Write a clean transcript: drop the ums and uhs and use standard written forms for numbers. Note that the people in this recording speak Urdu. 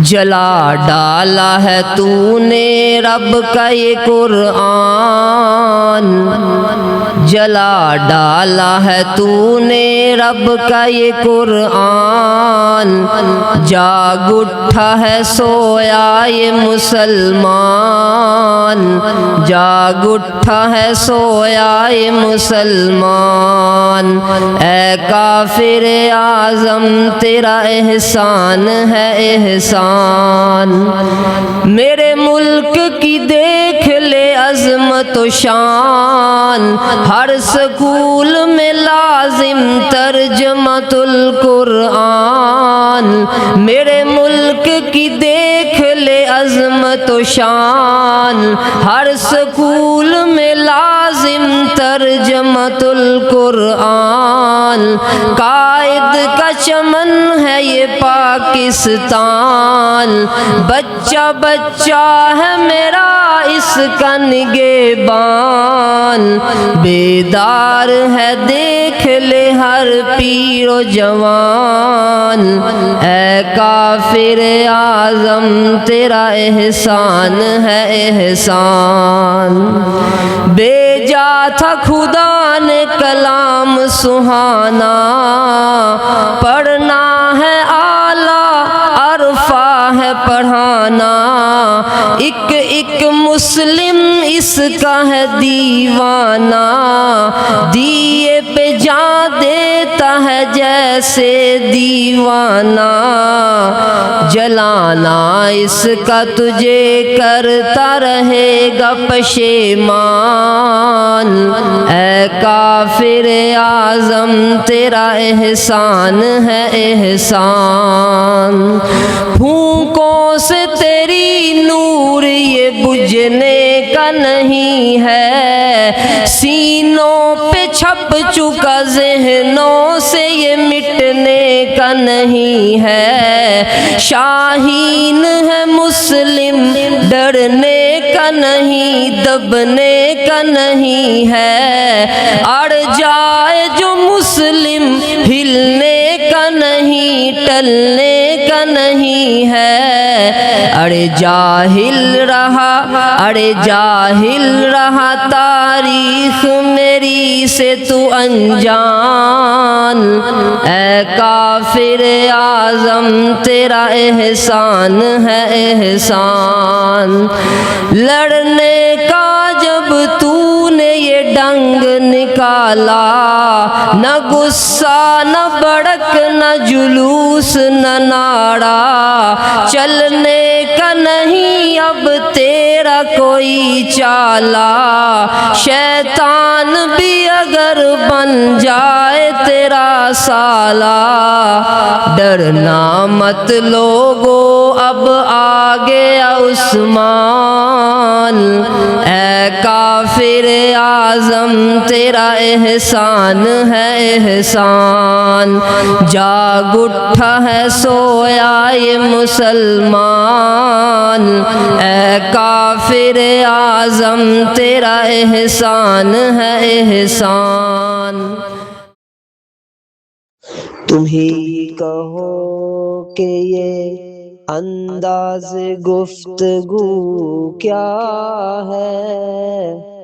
جلا ڈالا ہے تو نے رب کا یہ قرآن، جلا ڈالا ہے تو نے رب کا یہ قرآن، جاگ اٹھا ہے سویا یہ مسلمان، جاگ اٹھا ہے سویا یہ مسلمان، اے کافر اعظم تیرا احسان ہے احسان، میرے ملک کی دیکھ لے عظمت و شان، ہر سکول میں لازم ترجمۃ القرآن، میرے ملک کی دیکھ لے عظمت و شان، ہر سکول میں لازم ترجمۃ القرآن، قائد کا چمن ہے یہ پاکستان، بچہ بچہ ہے میرا اس کا نگہبان، بیدار ہے دیکھ لے ہر پیر و جوان، اے کافر اعظم تیرا احسان ہے احسان، بھیجا تھا خدا نے کلام سہانا، پڑھنا ہے اعلیٰ عرفہ ہے پڑھانا، ایک ایک مسلم اس کا ہے دیوانہ، دیے پہ جان دیتا ہے جیسے دیوانہ، جلانا اس کا تجھے کرتا رہے گا پشیمان، اے کافر اعظم تیرا احسان ہے احسان، پھونکوں سے تیری نور یہ بجھنے کا نہیں ہے، سینوں پہ چھپ چکا ذہنوں سے یہ مٹنے کا نہیں ہے، شاہین ہے مسلم ڈرنے کا نہیں دبنے کا نہیں ہے، اڑ جائے جو مسلم ہلنے کا نہیں ٹلنے کا نہیں ہے، اڑے جاہل رہا تاریخ میری سے تو انجان، اے کافر اعظم تیرا احسان ہے احسان، لڑنے کا جب تو نے یہ ڈنگ نکالا، نہ غصہ نہ بڑک نہ جلوس نہ ناڑا، چلنے کا نہیں اب تیرا کوئی چالا، شیطان بھی اگر بن جائے تیرا سالا، ڈرنا مت لوگو اب آ گیا عثمان، اے کافر اعظم تیرا احسان ہے احسان، جاگ اٹھا ہے سویا یہ مسلمان، اے کافر اعظم تیرا احسان ہے احسان، تم ہی کہو کہ یہ انداز گفتگو کیا ہے،